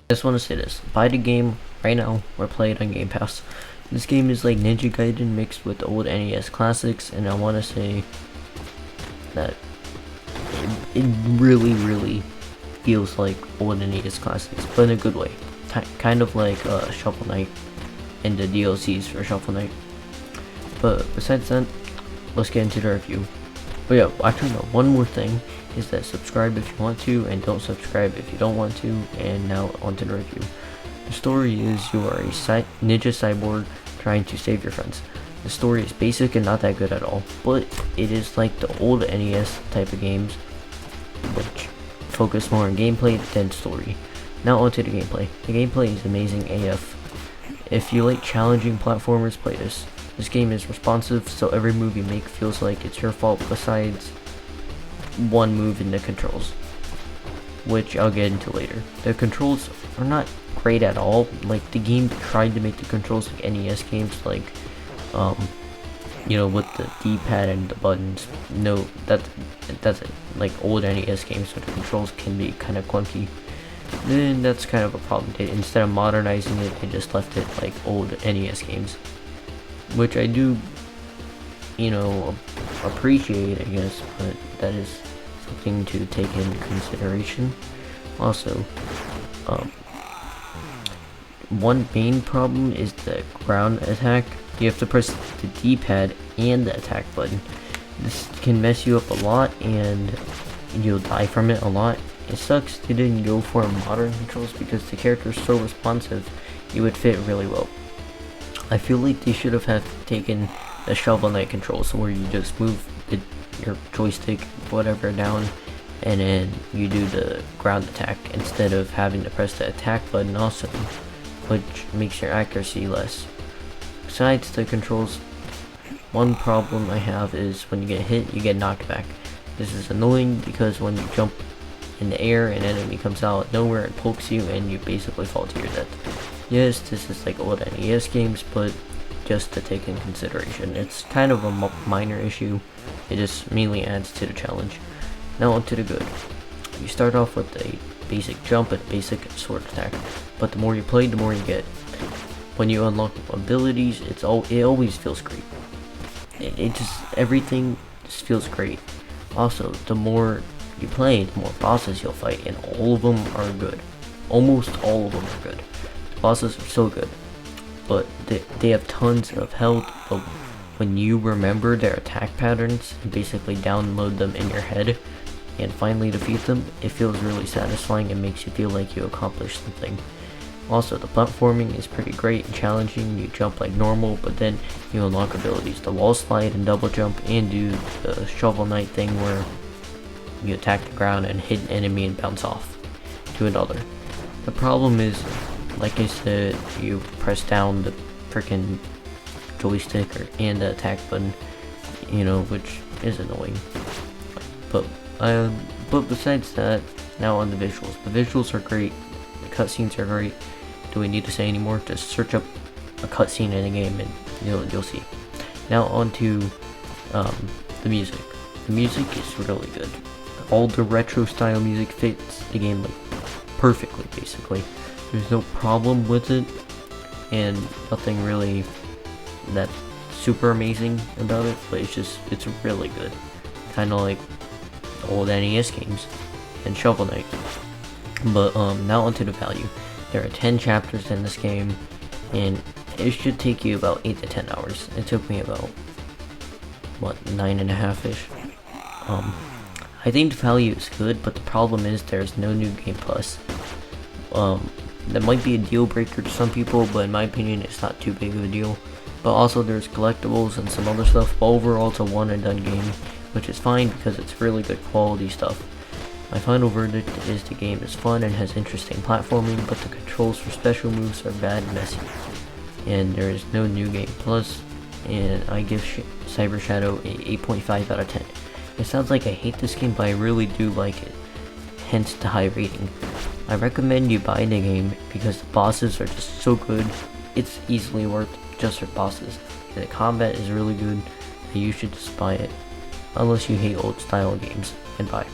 Just want to say this: buy the game right now or play it on Game Pass. This game is like Ninja Gaiden mixed with old NES classics, and I want to say that it really feels like old NES classics, but in a good way. Kind of like Shovel Knight and the DLCs for Shovel Knight. But besides that, let's get into the review. But yeah, actually no, one more thing is that subscribe if you want to, and don't subscribe if you don't want to. And now onto the review. The story is you are a ninja cyborg trying to save your friends. The story is basic and not that good at all, but it is like the old NES type of games, which focus more on gameplay than story. Now onto the gameplay. The gameplay is amazing AF. If you like challenging platformers, play this. This game is responsive, so every move you make feels like it's your fault besides one move in the controls, which I'll get into later. The controls are not great at all. Like, the game tried to make the controls like NES games, like you know, with the D-pad and the buttons. No, that's it. Like old NES games, so the controls can be kind of clunky. Then that's kind of a problem. Instead of modernizing it, they just left it like old NES games, which I do, you know, appreciate, I guess, but that is something to take into consideration. Also, one main problem is the ground attack. You have to press the D-pad and the attack button. This can mess you up a lot, and you'll die from it a lot. It sucks they didn't go for modern controls because the character is so responsive, it would fit really well. I feel like they should have taken the Shovel Knight controls, where you just move your joystick, whatever, down, and then you do the ground attack instead of having to press the attack button also, which makes your accuracy less. Besides the controls, one problem I have is when you get hit, you get knocked back. This is annoying because when you jump in the air, an enemy comes out of nowhere and pokes you, and you basically fall to your death. Yes, this is like old NES games, but just to take in consideration. It's kind of a minor issue. It just mainly adds to the challenge. Now onto the good. You start off with a basic jump and basic sword attack, but the more you play, the more you get. When you unlock abilities, it always feels great. Everything just feels great. Also, the more you play, the more bosses you'll fight, and all of them are good. Almost all of them are good. The bosses are so good, but they have tons of health, but when you remember their attack patterns and basically download them in your head and finally defeat them, it feels really satisfying and makes you feel like you accomplished something. Also, the platforming is pretty great and challenging. You jump like normal, but then you unlock abilities. The wall slide and double jump, and do the Shovel Knight thing where you attack the ground and hit an enemy and bounce off to another. The problem is, like I said, you press down the freaking joystick and the attack button, you know, which is annoying. But besides that, now on the visuals. The visuals are great. The cutscenes are great. Do we need to say any more? Just search up a cutscene in a game and you'll see. Now on to the music. The music is really good. All the retro style music fits the game like perfectly, basically. There's no problem with it, and nothing really that super amazing about it, but it's really good. Kind of like old NES games and Shovel Knight. But now onto the value. There are 10 chapters in this game, and it should take you about 8 to 10 hours. It took me about, what, 9.5-ish. I think the value is good, but the problem is there's no new game plus. That might be a deal breaker to some people, but in my opinion it's not too big of a deal. But also there's collectibles and some other stuff, but overall it's a one and done game, which is fine because it's really good quality stuff. My final verdict is the game is fun and has interesting platforming, but the controls for special moves are bad and messy. And there is no new game plus, and I give Cyber Shadow a 8.5 out of 10. It sounds like I hate this game, but I really do like it, hence the high rating. I recommend you buy the game because the bosses are just so good. It's easily worth just for bosses, and the combat is really good, and you should just buy it, unless you hate old style games, and buy.